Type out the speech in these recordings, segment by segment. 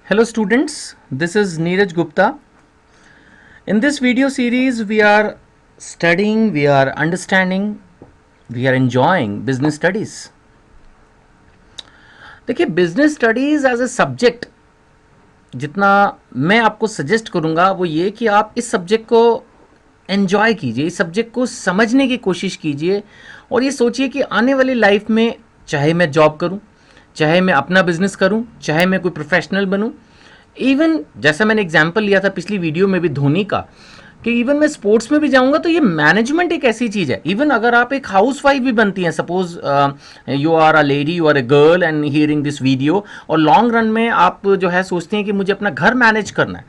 Hello students, this is Neeraj Gupta. In this video series we are studying, we are understanding, we are enjoying business studies. देखिए business studies as a subject जितना मैं आपको suggest करूंगा वो ये कि आप इस सब्जेक्ट को एंजॉय कीजिए, इस सब्जेक्ट को समझने की कोशिश कीजिए और ये सोचिए कि आने वाली लाइफ में चाहे मैं जॉब करूं, चाहे मैं अपना बिजनेस करूं, चाहे मैं कोई प्रोफेशनल बनूं, इवन जैसा मैंने एग्जांपल लिया था पिछली वीडियो में भी धोनी का कि इवन मैं स्पोर्ट्स में भी जाऊंगा तो ये मैनेजमेंट एक ऐसी चीज़ है। इवन अगर आप एक हाउस वाइफ भी बनती हैं, suppose you are a lady, you are a girl and hearing this video, और लॉन्ग रन में आप जो है सोचते हैं कि मुझे अपना घर मैनेज करना है,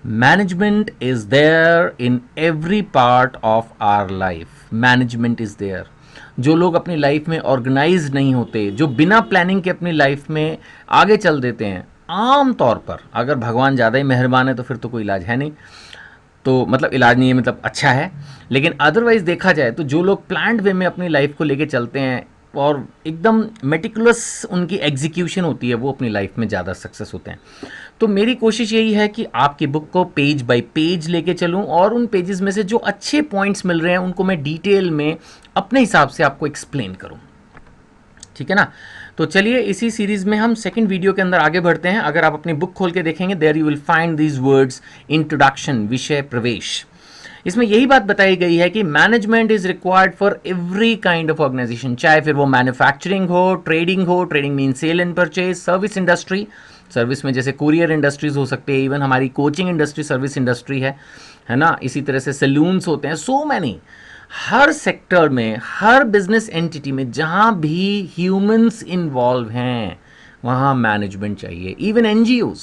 management is there in every part of our life. Management is there. जो लोग अपनी लाइफ में ऑर्गेनाइज नहीं होते, जो बिना प्लानिंग के अपनी लाइफ में आगे चल देते हैं, आम तौर पर अगर भगवान ज़्यादा ही मेहरबान है तो फिर तो कोई इलाज है नहीं, तो मतलब इलाज नहीं है, मतलब अच्छा है, लेकिन अदरवाइज देखा जाए तो जो लोग प्लान्ड वे में अपनी लाइफ को लेके चलते हैं और एकदम मेटिकुलस उनकी एग्जीक्यूशन होती है, वो अपनी लाइफ में ज़्यादा सक्सेस होते हैं। तो मेरी कोशिश यही है कि आपकी बुक को पेज बाय पेज लेके चलूं और उन पेजेस में से जो अच्छे पॉइंट्स मिल रहे हैं उनको मैं डिटेल में अपने हिसाब से आपको एक्सप्लेन करूं, ठीक है ना। तो चलिए इसी सीरीज में हम सेकंड वीडियो के अंदर आगे बढ़ते हैं। अगर आप अपनी बुक खोल के देखेंगे, there you will find these words, introduction, विषय प्रवेश। इसमें यही बात बताई गई है कि management is required for every kind of organisation, चाहे फिर वो मैन्युफैक्चरिंग हो, trading mean sale and purchase, service industry, service में जैसे कुरियर इंडस्ट्रीज हो सकते हैं, इवन हमारी कोचिंग इंडस्ट्री सर्विस इंडस्ट्री है ना। इसी तरह से सैलून्स होते हैं, सो मैनी। हर सेक्टर में, हर बिजनेस एंटिटी में जहां भी ह्यूमंस इन्वॉल्व हैं वहां मैनेजमेंट चाहिए। इवन एनजीओज,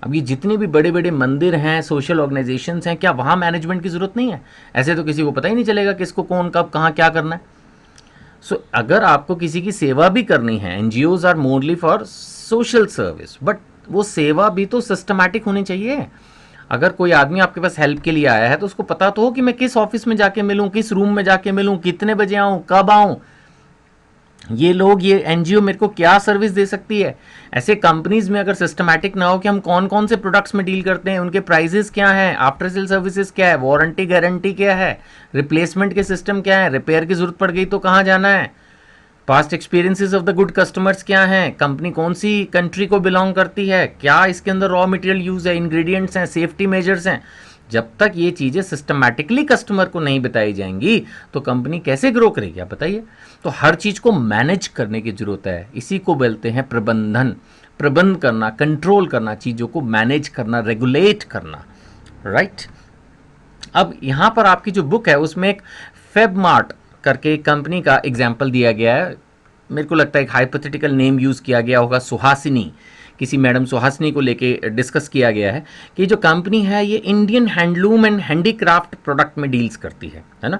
अब ये जितने भी बड़े बड़े मंदिर हैं, सोशल ऑर्गेनाइजेशंस हैं, क्या वहां मैनेजमेंट की जरूरत नहीं है? ऐसे तो किसी को पता ही नहीं चलेगा किसको कौन कब कहाँ क्या करना है। सो अगर आपको किसी की सेवा भी करनी है, NGOs are morally for social service, but वो सेवा भी तो सिस्टमैटिक होनी चाहिए। अगर कोई आदमी आपके पास हेल्प के लिए आया है तो उसको पता तो हो कि मैं किस ऑफिस में जाके मिलूं, किस रूम में जाके मिलूं, कितने बजे आऊं, कब आऊं, ये लोग, ये एनजीओ मेरे को क्या सर्विस दे सकती है। ऐसे कंपनीज में अगर सिस्टमैटिक ना हो कि हम कौन कौन से प्रोडक्ट्स में डील करते हैं, उनके प्राइसेस क्या हैं, आफ्टर सेल सर्विसेज क्या है, वारंटी गारंटी क्या है, रिप्लेसमेंट के सिस्टम क्या है, रिपेयर की जरूरत पड़ गई तो कहाँ जाना है, past experiences of the good customers क्या हैं, कंपनी कौन सी कंट्री को बिलोंग करती है, क्या इसके अंदर रॉ मटेरियल यूज है, इंग्रेडिएंट्स हैं, सेफ्टी मेजर्स हैं। जब तक ये चीज़ें सिस्टमैटिकली कस्टमर को नहीं बताई जाएंगी तो कंपनी कैसे ग्रो करेगी, आप बताइए। तो हर चीज़ को मैनेज करने की जरूरत है, इसी को बोलते हैं प्रबंधन। प्रबंध करना, कंट्रोल करना, चीज़ों को मैनेज करना, रेगुलेट करना, राइट। अब यहाँ पर आपकी जो बुक है उसमें एक फेबमार्ट करके कंपनी का एग्जाम्पल दिया गया है। मेरे को लगता है एक हाइपोथेटिकल नेम यूज़ किया गया होगा, सुहासिनी, किसी मैडम सुहासिनी को लेके डिस्कस किया गया है कि जो कंपनी है ये Indian handloom and handicraft product में डील्स करती है ना।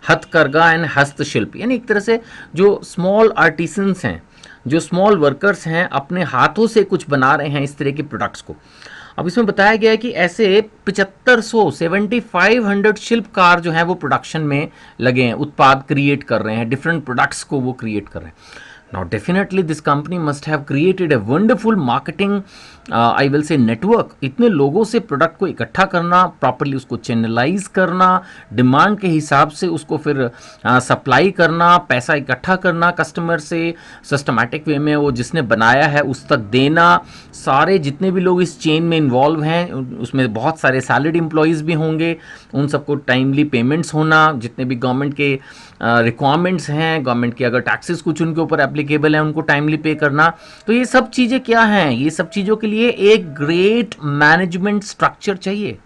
हथकरघा एंड हस्तशिल्प, यानी एक तरह से जो स्मॉल आर्टिसंस हैं, जो स्मॉल वर्कर्स हैं, अपने हाथों से कुछ बना रहे हैं इस तरह के प्रोडक्ट्स को। अब इसमें बताया गया है कि ऐसे 7500 शिल्पकार जो हैं वो प्रोडक्शन में लगे हैं, उत्पाद क्रिएट कर रहे हैं, डिफरेंट प्रोडक्ट्स को वो क्रिएट कर रहे हैं। Now definitely this company must have created a wonderful marketing I will say network। इतने लोगों से प्रोडक्ट को इकट्ठा करना, प्रॉपरली उसको चैनलाइज करना, डिमांड के हिसाब से उसको फिर सप्लाई करना, पैसा इकट्ठा करना कस्टमर से, सिस्टमैटिक वे में वो जिसने बनाया है उस तक देना, सारे जितने भी लोग इस चेन में इन्वॉल्व हैं उसमें बहुत सारे सैलरीड एम्प्लॉयज़ भी होंगे, उन सबको टाइमली पेमेंट्स होना, जितने भी गवर्नमेंट के रिक्वायरमेंट्स हैं, गवर्नमेंट के अगर टैक्सेस कुछ उनके ऊपर एप्लीकेबल है उनको टाइमली पे करना। तो ये सब चीज़ें क्या हैं, ये सब चीज़ों के लिए एक ग्रेट मैनेजमेंट स्ट्रक्चर चाहिए।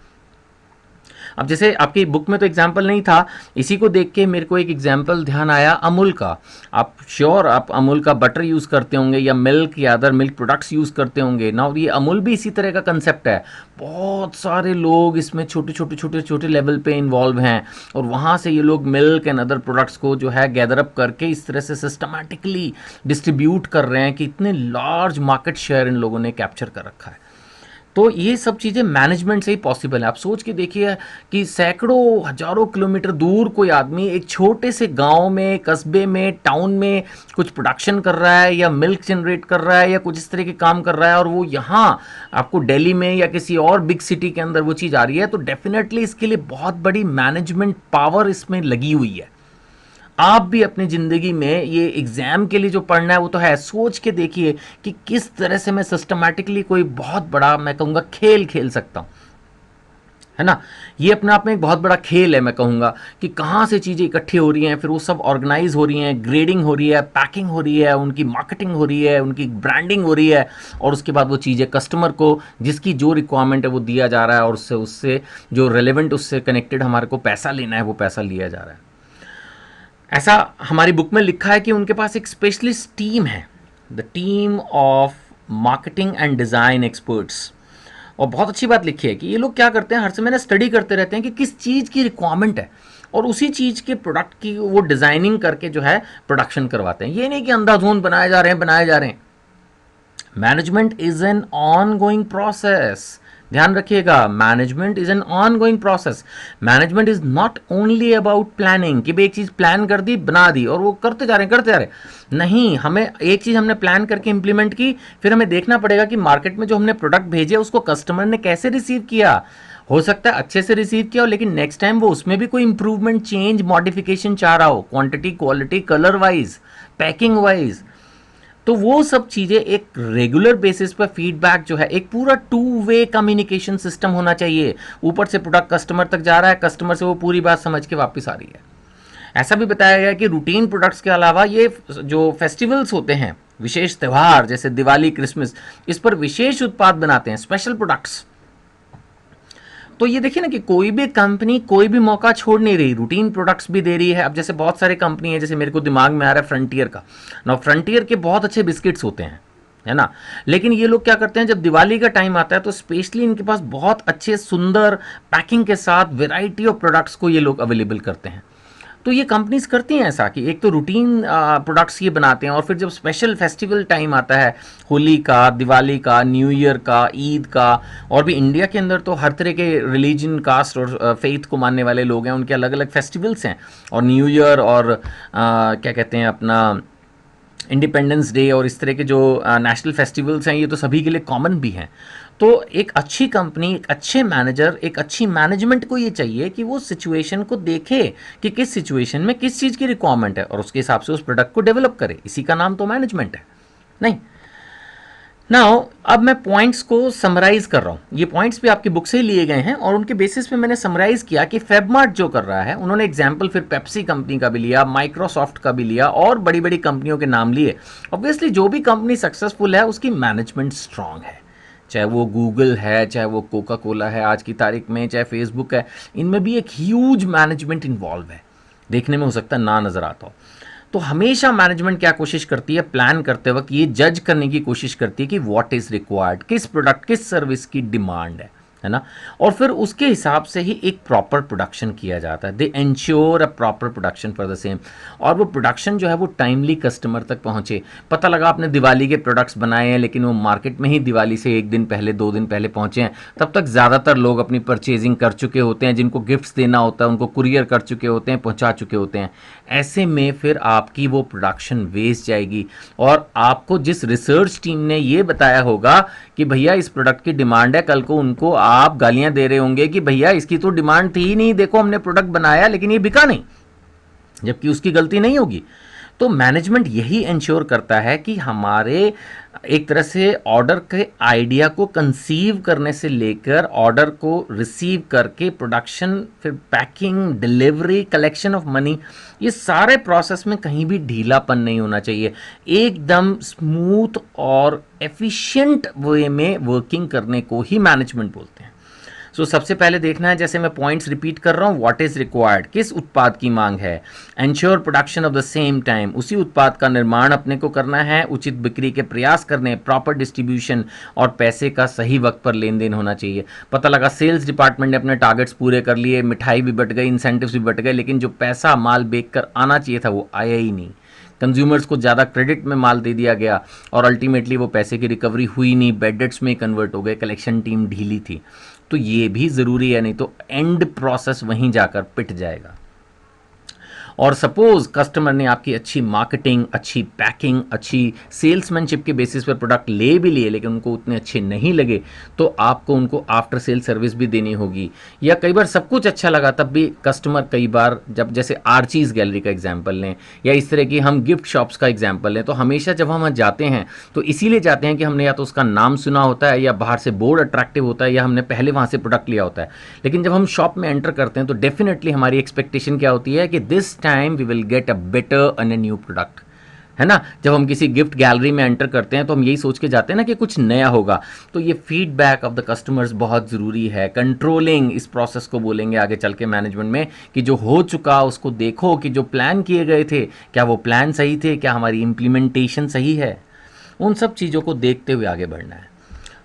अब जैसे आपकी बुक में तो एग्जाम्पल नहीं था, इसी को देख के मेरे को एक एग्जाम्पल ध्यान आया अमूल का। आप श्योर आप अमूल का बटर यूज़ करते होंगे या मिल्क या अदर मिल्क प्रोडक्ट्स यूज़ करते होंगे ना। ये अमूल भी इसी तरह का कंसेप्ट है, बहुत सारे लोग इसमें छोटे छोटे लेवल पे इन्वॉल्व हैं और वहाँ से ये लोग मिल्क एंड अदर प्रोडक्ट्स को जो है गैदर अप करके इस तरह से सिस्टमैटिकली डिस्ट्रीब्यूट कर रहे हैं कि इतने लार्ज मार्केट शेयर इन लोगों ने कैप्चर कर रखा है। तो ये सब चीज़ें मैनेजमेंट से ही पॉसिबल है। आप सोच के देखिए कि सैकड़ों हजारों किलोमीटर दूर कोई आदमी एक छोटे से गांव में, कस्बे में, टाउन में कुछ प्रोडक्शन कर रहा है या मिल्क जनरेट कर रहा है या कुछ इस तरह के काम कर रहा है, और वो यहाँ आपको दिल्ली में या किसी और बिग सिटी के अंदर वो चीज़ आ रही है, तो डेफिनेटली इसके लिए बहुत बड़ी मैनेजमेंट पावर इसमें लगी हुई है। आप भी अपनी ज़िंदगी में ये एग्ज़ाम के लिए जो पढ़ना है वो तो है, सोच के देखिए कि किस तरह से मैं सिस्टमैटिकली कोई बहुत बड़ा, मैं कहूँगा, खेल खेल सकता हूँ, है ना। ये अपने आप में एक बहुत बड़ा खेल है, मैं कहूँगा, कि कहाँ से चीज़ें इकट्ठी हो रही हैं, फिर वो सब ऑर्गेनाइज हो रही हैं, ग्रेडिंग हो रही है, पैकिंग हो रही है, उनकी मार्केटिंग हो रही है, उनकी ब्रांडिंग हो रही है, और उसके बाद वो चीज़ें कस्टमर को जिसकी जो रिक्वायरमेंट है वो दिया जा रहा है, और उससे उससे जो रेलेवेंट, उससे कनेक्टेड हमारे को पैसा लेना है वो पैसा लिया जा रहा है। ऐसा हमारी बुक में लिखा है कि उनके पास एक स्पेशलिस्ट टीम है, the team of marketing and design experts. और बहुत अच्छी बात लिखी है कि ये लोग क्या करते हैं, हर समय ना स्टडी करते रहते हैं कि किस चीज़ की रिक्वायरमेंट है, और उसी चीज़ के प्रोडक्ट की वो डिज़ाइनिंग करके जो है प्रोडक्शन करवाते हैं। ये नहीं कि अंधाधुंध बनाए जा रहे हैं बनाए जा रहे हैं। Management is an on going process. ध्यान रखिएगा, management is an on going process. Management is not only about planning कि भाई एक चीज़ प्लान कर दी, बना दी, और वो करते जा रहे हैं करते जा रहे हैं। नहीं, हमें एक चीज़ हमने प्लान करके इंप्लीमेंट की, फिर हमें देखना पड़ेगा कि मार्केट में जो हमने प्रोडक्ट भेजे उसको कस्टमर ने कैसे रिसीव किया। हो सकता है अच्छे से रिसीव किया हो, लेकिन नेक्स्ट टाइम वो उसमें भी कोई इंप्रूवमेंट, चेंज, मॉडिफिकेशन चाह रहा हो, quantity, quality, colour wise, packing wise. तो वो सब चीज़ें एक रेगुलर बेसिस पर फीडबैक जो है, एक पूरा टू वे कम्युनिकेशन सिस्टम होना चाहिए। ऊपर से प्रोडक्ट कस्टमर तक जा रहा है, कस्टमर से वो पूरी बात समझ के वापस आ रही है। ऐसा भी बताया गया कि रूटीन प्रोडक्ट्स के अलावा ये जो फेस्टिवल्स होते हैं, विशेष त्यौहार जैसे दिवाली, क्रिसमस, इस पर विशेष उत्पाद बनाते हैं, स्पेशल प्रोडक्ट्स। तो ये देखिए ना कि कोई भी कंपनी कोई भी मौका छोड़ नहीं रही, रूटीन प्रोडक्ट्स भी दे रही है। अब जैसे बहुत सारे कंपनी है, जैसे मेरे को दिमाग में आ रहा है फ्रंटियर का ना, फ्रंटियर के बहुत अच्छे बिस्किट्स होते हैं, है ना। लेकिन ये लोग क्या करते हैं, जब दिवाली का टाइम आता है तो स्पेशली इनके पास बहुत अच्छे सुंदर पैकिंग के साथ वैरायटी ऑफ प्रोडक्ट्स को ये लोग अवेलेबल करते हैं। तो ये कंपनीज करती हैं ऐसा कि एक तो रूटीन प्रोडक्ट्स ये बनाते हैं, और फिर जब स्पेशल फेस्टिवल टाइम आता है, होली का, दिवाली का, न्यू ईयर का, ईद का, और भी इंडिया के अंदर तो हर तरह के रिलीजन, कास्ट और फेथ को मानने वाले लोग हैं, उनके अलग अलग फेस्टिवल्स हैं। और न्यू ईयर और क्या कहते हैं अपना इंडिपेंडेंस डे और इस तरह के जो नेशनल फेस्टिवल्स हैं, ये तो सभी के लिए कॉमन भी हैं। तो एक अच्छी कंपनी, एक अच्छे मैनेजर, एक अच्छी मैनेजमेंट को ये चाहिए कि वो सिचुएशन को देखे कि किस सिचुएशन में किस चीज़ की रिक्वायरमेंट है, और उसके हिसाब से उस प्रोडक्ट को डेवलप करे। इसी का नाम तो मैनेजमेंट है, नहीं। नाउ अब मैं पॉइंट्स को समराइज कर रहा हूँ। ये पॉइंट्स भी आपकी बुक से ही लिए गए हैं, और उनके बेसिस पे मैंने समराइज किया कि फेबमार्ट जो कर रहा है, उन्होंने एग्जाम्पल फिर पेप्सी कंपनी का भी लिया, माइक्रोसॉफ्ट का भी लिया, और बड़ी बड़ी कंपनियों के नाम लिए। ऑब्वियसली जो भी कंपनी सक्सेसफुल है उसकी मैनेजमेंट स्ट्रांग है, चाहे वो गूगल है, चाहे वो कोका कोला है आज की तारीख में, चाहे फेसबुक है, इनमें भी एक ह्यूज मैनेजमेंट इन्वॉल्व है। देखने में हो सकता है ना नज़र आता हो। तो हमेशा मैनेजमेंट क्या कोशिश करती है, प्लान करते वक्त ये जज करने की कोशिश करती है कि व्हाट इज़ रिक्वायर्ड, किस प्रोडक्ट, किस सर्विस की डिमांड है ना, और फिर उसके हिसाब से ही एक प्रॉपर प्रोडक्शन किया जाता है। They ensure a proper production for the same, और वो प्रोडक्शन जो है वो टाइमली कस्टमर तक पहुंचे। पता लगा आपने दिवाली के प्रोडक्ट्स बनाए हैं, लेकिन वो मार्केट में ही दिवाली से एक दिन पहले, 2 दिन पहले पहुंचे हैं, तब तक ज़्यादातर लोग अपनी परचेजिंग कर चुके होते हैं, जिनको गिफ्ट्स देना होता है उनको कुरियर कर चुके होते हैं, पहुँचा चुके होते हैं। ऐसे में फिर आपकी वो प्रोडक्शन वेस्ट जाएगी, और आपको जिस रिसर्च टीम ने ये बताया होगा कि भैया इस प्रोडक्ट की डिमांड है, कल को उनको आप गालियां दे रहे होंगे कि भैया इसकी तो डिमांड थी ही नहीं, देखो हमने प्रोडक्ट बनाया लेकिन ये बिका नहीं, जबकि उसकी गलती नहीं होगी। तो मैनेजमेंट यही इंश्योर करता है कि हमारे एक तरह से ऑर्डर के आइडिया को कंसीव करने से लेकर ऑर्डर को रिसीव करके प्रोडक्शन, फिर packing, delivery, collection of money, ये सारे प्रोसेस में कहीं भी ढीलापन नहीं होना चाहिए। एकदम स्मूथ और एफिशिएंट वे में वर्किंग करने को ही मैनेजमेंट बोलते हैं। सो सबसे पहले देखना है, जैसे मैं पॉइंट्स रिपीट कर रहा हूँ, व्हाट इज रिक्वायर्ड, किस उत्पाद की मांग है, ensure production of the same time, उसी उत्पाद का निर्माण अपने को करना है, उचित बिक्री के प्रयास करने, प्रॉपर डिस्ट्रीब्यूशन, और पैसे का सही वक्त पर लेन देन होना चाहिए। पता लगा सेल्स डिपार्टमेंट ने अपने टारगेट्स पूरे कर लिए, मिठाई भी बट गई, इंसेंटिव्स भी बट गए, लेकिन जो पैसा माल बेच कर आना चाहिए था वो आया ही नहीं। कंज्यूमर्स को ज़्यादा क्रेडिट में माल दे दिया गया और अल्टीमेटली वो पैसे की रिकवरी हुई नहीं, बैड डेट्स में कन्वर्ट हो गए, कलेक्शन टीम ढीली थी। तो ये भी ज़रूरी है, नहीं तो एंड प्रोसेस वहीं जाकर पिट जाएगा। और सपोज कस्टमर ने आपकी अच्छी मार्केटिंग, अच्छी पैकिंग, अच्छी सेल्समैनशिप के बेसिस पर प्रोडक्ट ले भी लिए लेकिन उनको उतने अच्छे नहीं लगे, तो आपको उनको आफ्टर सेल सर्विस भी देनी होगी। या कई बार सब कुछ अच्छा लगा तब भी कस्टमर, कई बार जब जैसे आर्चीज़ गैलरी का एग्जाम्पल लें या इस तरह की हम गिफ्ट शॉप्स का एग्जाम्पल लें, तो हमेशा जब हम जाते हैं तो इसीलिए जाते हैं कि हमने या तो उसका नाम सुना होता है या बाहर से बोर्ड अट्रैक्टिव होता है या हमने पहले वहाँ से प्रोडक्ट लिया होता है। लेकिन जब हम शॉप में एंटर करते हैं तो डेफिनेटली हमारी एक्सपेक्टेशन क्या होती है कि this time we will get a better and a new product, है ना। जब हम किसी गिफ्ट गैलरी में एंटर करते हैं तो हम यही सोच के जाते हैं ना कि कुछ नया होगा। तो ये फीडबैक ऑफ द कस्टमर्स बहुत ज़रूरी है। कंट्रोलिंग इस प्रोसेस को बोलेंगे आगे चल के मैनेजमेंट में, कि जो हो चुका उसको देखो कि जो प्लान किए गए थे क्या वो प्लान सही थे, क्या हमारी इम्प्लीमेंटेशन सही है, उन सब चीज़ों को देखते हुए आगे बढ़ना है।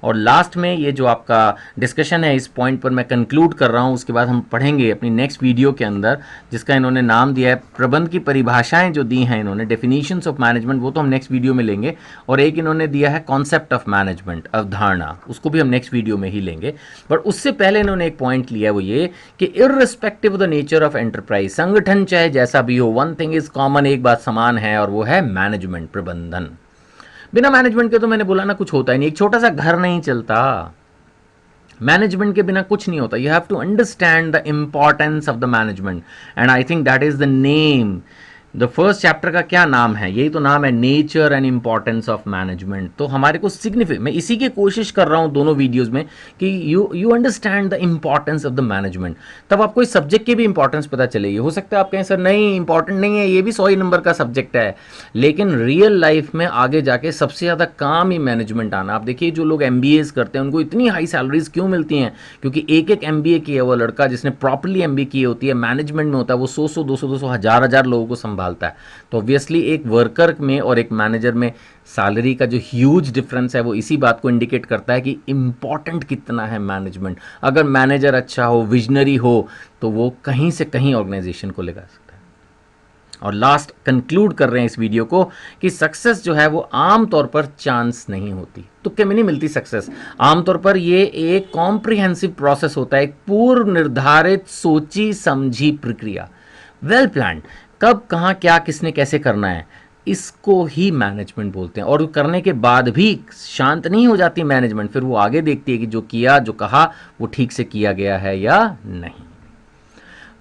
और लास्ट में ये जो आपका डिस्कशन है इस पॉइंट पर मैं कंक्लूड कर रहा हूँ, उसके बाद हम पढ़ेंगे अपनी नेक्स्ट वीडियो के अंदर, जिसका इन्होंने नाम दिया है प्रबंध की परिभाषाएं जो दी हैं इन्होंने, डेफिनेशंस ऑफ मैनेजमेंट, वो तो हम नेक्स्ट वीडियो में लेंगे। और एक इन्होंने दिया है कॉन्सेप्ट ऑफ मैनेजमेंट, अवधारणा, उसको भी हम नेक्स्ट वीडियो में ही लेंगे। पर उससे पहले इन्होंने एक पॉइंट लिया है, वो ये कि irrespective of the nature of enterprise, संगठन चाहे जैसा भी हो, वन थिंग इज कॉमन, एक बात समान है और वो है मैनेजमेंट, प्रबंधन। बिना मैनेजमेंट के तो मैंने बोला ना कुछ होता ही नहीं, एक छोटा सा घर नहीं चलता, मैनेजमेंट के बिना कुछ नहीं होता। You have to understand the importance of the management and I think that is the name. The first chapter का क्या नाम है, यही तो नाम है, nature and importance of management. तो हमारे को सिग्निफिकेंट, मैं इसी की कोशिश कर रहा हूं दोनों वीडियोस में कि you understand the importance of the management, तब आपको इस सब्जेक्ट की भी इंपॉर्टेंस पता चलेगी। हो सकता है आप कहें सर नहीं इंपॉर्टेंट नहीं है, ये भी 100 नंबर का सब्जेक्ट है, लेकिन रियल लाइफ में आगे जाके सबसे ज़्यादा काम ही मैनेजमेंट आना। आप देखिए जो लोग MBAs करते हैं उनको इतनी हाई सैलरीज क्यों मिलती हैं, क्योंकि एक एक MBA किया हुआ लड़का जिसने प्रॉपरली MBA की होती है, मैनेजमेंट में होता है, वो 100 200 हजार लोगों को संभालता है। तो ऑब्वियसली एक वर्कर में और एक मैनेजर में सैलरी का जो ह्यूज डिफरेंस है वो इसी बात को इंडिकेट करता है कि इंपॉर्टेंट कितना है मैनेजमेंट। अगर मैनेजर अच्छा हो, विजनरी हो, तो वो कहीं से कहीं ऑर्गेनाइजेशन को ले जा सकता है। और लास्ट कंक्लूड कर रहे हैं इस वीडियो को कि सक्सेस जो है वो आमतौर पर चांस नहीं होती, तुक्के में नहीं मिलती सक्सेस। आमतौर पर ये एक कॉम्प्रिहेंसिव प्रोसेस होता है, एक पूर्व निर्धारित सोची समझी प्रक्रिया, वेल प्लान्ड, कब कहाँ क्या किसने कैसे करना है, इसको ही मैनेजमेंट बोलते हैं। और करने के बाद भी शांत नहीं हो जाती मैनेजमेंट, फिर वो आगे देखती है कि जो किया जो कहा वो ठीक से किया गया है या नहीं।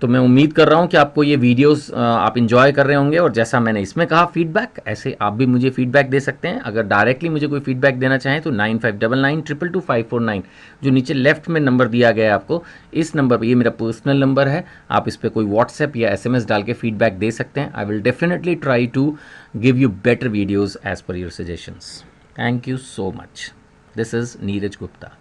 तो मैं उम्मीद कर रहा हूँ कि आपको ये वीडियोस आप इन्जॉय कर रहे होंगे, और जैसा मैंने इसमें कहा फीडबैक, ऐसे आप भी मुझे फीडबैक दे सकते हैं। अगर डायरेक्टली मुझे कोई फीडबैक देना चाहें तो 9599222549 जो नीचे लेफ्ट में नंबर दिया गया है आपको, इस नंबर पर, ये मेरा पर्सनल नंबर है, आप इस पर कोई व्हाट्सएप या SMS डाल के फीडबैक दे सकते हैं। I will definitely try to give you better videos as per your suggestions. Thank you so much. This is Neeraj Gupta.